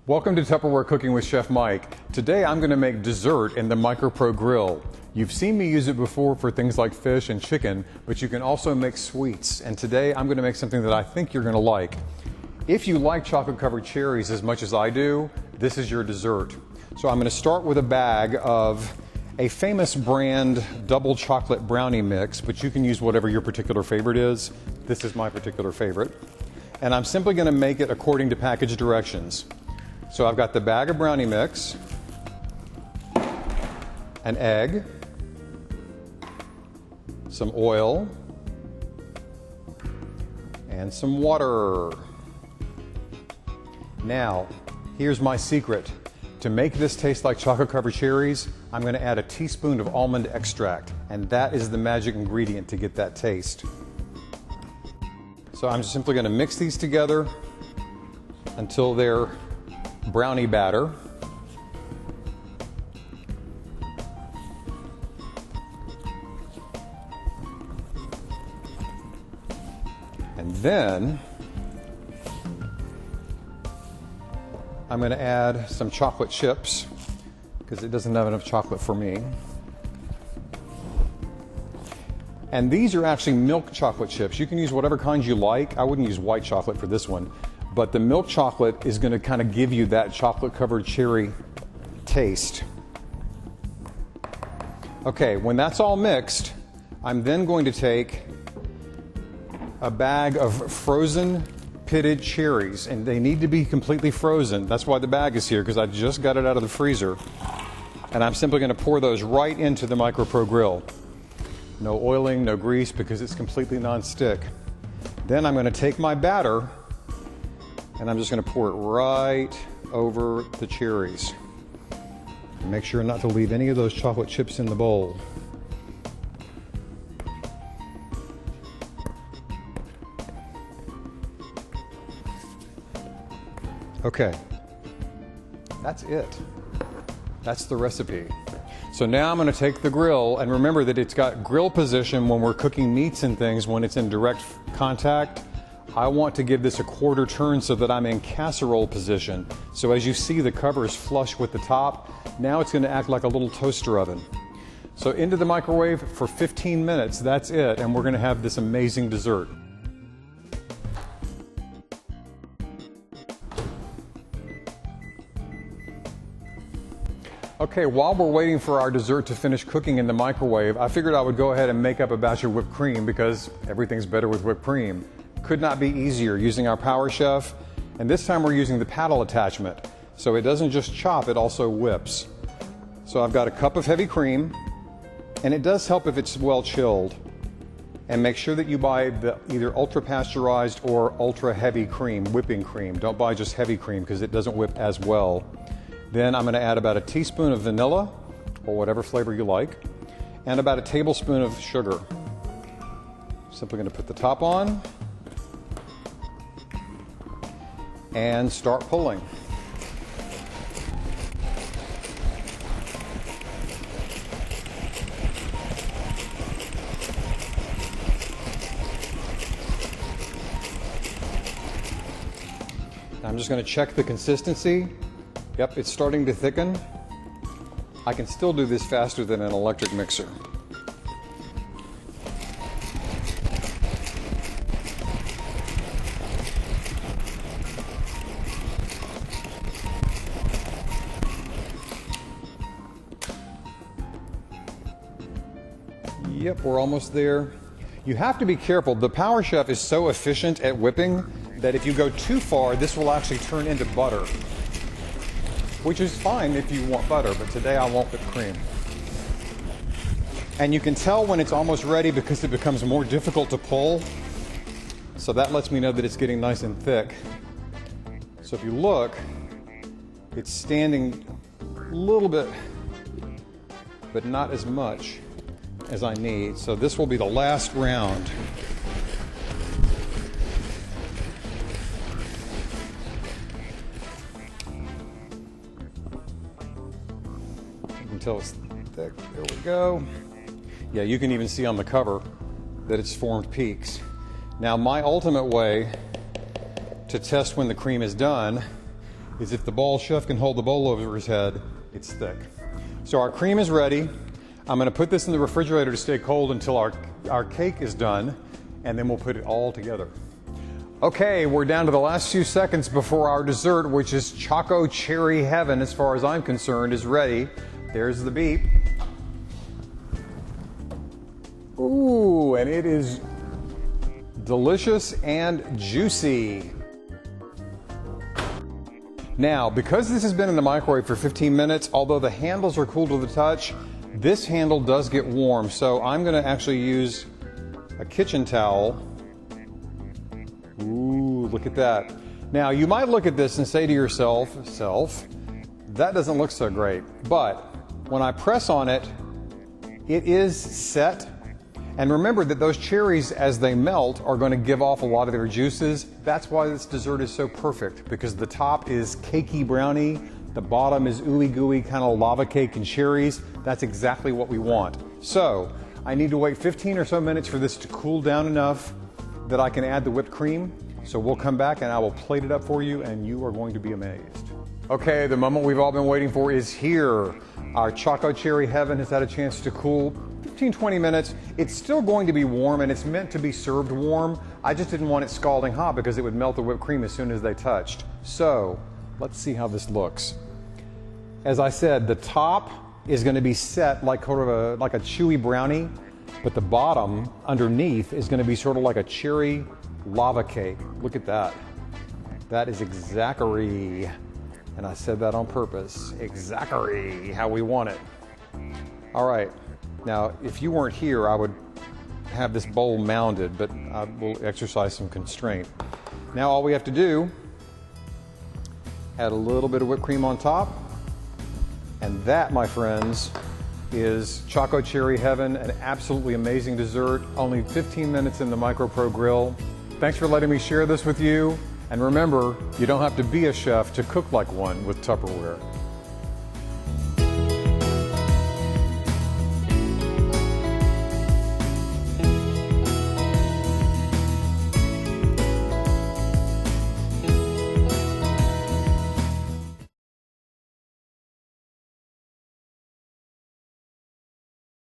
Welcome to Tupperware Cooking with Chef Mike. Today I'm going to make dessert in the MicroPro Grill. You've seen me use it before for things like fish and chicken, but you can also make sweets. And today I'm going to make something that I think you're going to like. If you like chocolate covered cherries as much as I do, this is your dessert. So I'm going to start with a bag of a famous brand double chocolate brownie mix, but you can use whatever your particular favorite is. This is my particular favorite. And I'm simply going to make it according to package directions. So I've got the bag of brownie mix, an egg, some oil, and some water. Now, here's my secret. To make this taste like chocolate covered cherries, I'm going to add a teaspoon of almond extract, and that is the magic ingredient to get that taste. So I'm just simply going to mix these together until they're brownie batter. And then I'm going to add some chocolate chips because it doesn't have enough chocolate for me. And these are actually milk chocolate chips. You can use whatever kind you like. I wouldn't use white chocolate for this one. But the milk chocolate is going to kind of give you that chocolate covered cherry taste. Okay, when that's all mixed, I'm then going to take a bag of frozen pitted cherries, and they need to be completely frozen. That's why the bag is here, because I just got it out of the freezer. And I'm simply going to pour those right into the MicroPro Grill. No oiling, no grease, because it's completely non-stick. Then I'm going to take my batter and I'm just going to pour it right over the cherries. And make sure not to leave any of those chocolate chips in the bowl. Okay, that's it. That's the recipe. So now I'm going to take the grill, and remember that it's got grill position when we're cooking meats and things. When it's in direct contact, I want to give this a quarter turn so that I'm in casserole position. So as you see, the cover is flush with the top. Now it's going to act like a little toaster oven. So into the microwave for 15 minutes, that's it, and we're going to have this amazing dessert. Okay, while we're waiting for our dessert to finish cooking in the microwave, I figured I would go ahead and make up a batch of whipped cream because everything's better with whipped cream. Could not be easier using our Power Chef, and this time we're using the paddle attachment. So it doesn't just chop, it also whips. So I've got a cup of heavy cream, and it does help if it's well chilled. And make sure that you buy the either ultra pasteurized or ultra heavy cream, whipping cream. Don't buy just heavy cream because it doesn't whip as well. Then I'm going to add about a teaspoon of vanilla, or whatever flavor you like, and about a tablespoon of sugar. Simply going to put the top on and start pulling. I'm just going to check the consistency. Yep, it's starting to thicken. I can still do this faster than an electric mixer. Yep, we're almost there. You have to be careful. The Power Chef is so efficient at whipping that if you go too far, this will actually turn into butter. Which is fine if you want butter, but today I want whipped cream. And you can tell when it's almost ready because it becomes more difficult to pull. So that lets me know that it's getting nice and thick. So if you look, it's standing a little bit, but not as much as I need. So this will be the last round. Until it's thick. There we go. Yeah, you can even see on the cover that it's formed peaks. Now, my ultimate way to test when the cream is done is if the ball chef can hold the bowl over his head, it's thick. So our cream is ready. I'm going to put this in the refrigerator to stay cold until our cake is done, and then we'll put it all together. Okay, we're down to the last few seconds before our dessert, which is Choco Cherry Heaven, as far as I'm concerned, is ready. There's the beep. Ooh, and it is delicious and juicy. Now, because this has been in the microwave for 15 minutes, although the handles are cool to the touch, this handle does get warm. So I'm going to actually use a kitchen towel. Ooh, look at that. Now, you might look at this and say to yourself, that doesn't look so great. But when I press on it, it is set. And remember that those cherries, as they melt, are going to give off a lot of their juices. That's why this dessert is so perfect, because the top is cakey brownie, the bottom is ooey gooey kind of lava cake and cherries. That's exactly what we want. So I need to wait 15 or so minutes for this to cool down enough that I can add the whipped cream. So we'll come back and I will plate it up for you, and you are going to be amazed. Okay, the moment we've all been waiting for is here. Our Choco Cherry Heaven has had a chance to cool 15-20 minutes. It's still going to be warm, and it's meant to be served warm. I just didn't want it scalding hot because it would melt the whipped cream as soon as they touched. So let's see how this looks. As I said, the top is going to be set like like a chewy brownie, but the bottom underneath is going to be sort of like a cherry lava cake. Look at that. That is exactly, and I said that on purpose, exactly how we want it. All right. Now, if you weren't here, I would have this bowl mounded, but I will exercise some constraint. Now all we have to do, add a little bit of whipped cream on top, and that, my friends, is Choco Cherry Heaven, an absolutely amazing dessert, only 15 minutes in the MicroPro Grill. Thanks for letting me share this with you, and remember, you don't have to be a chef to cook like one with Tupperware.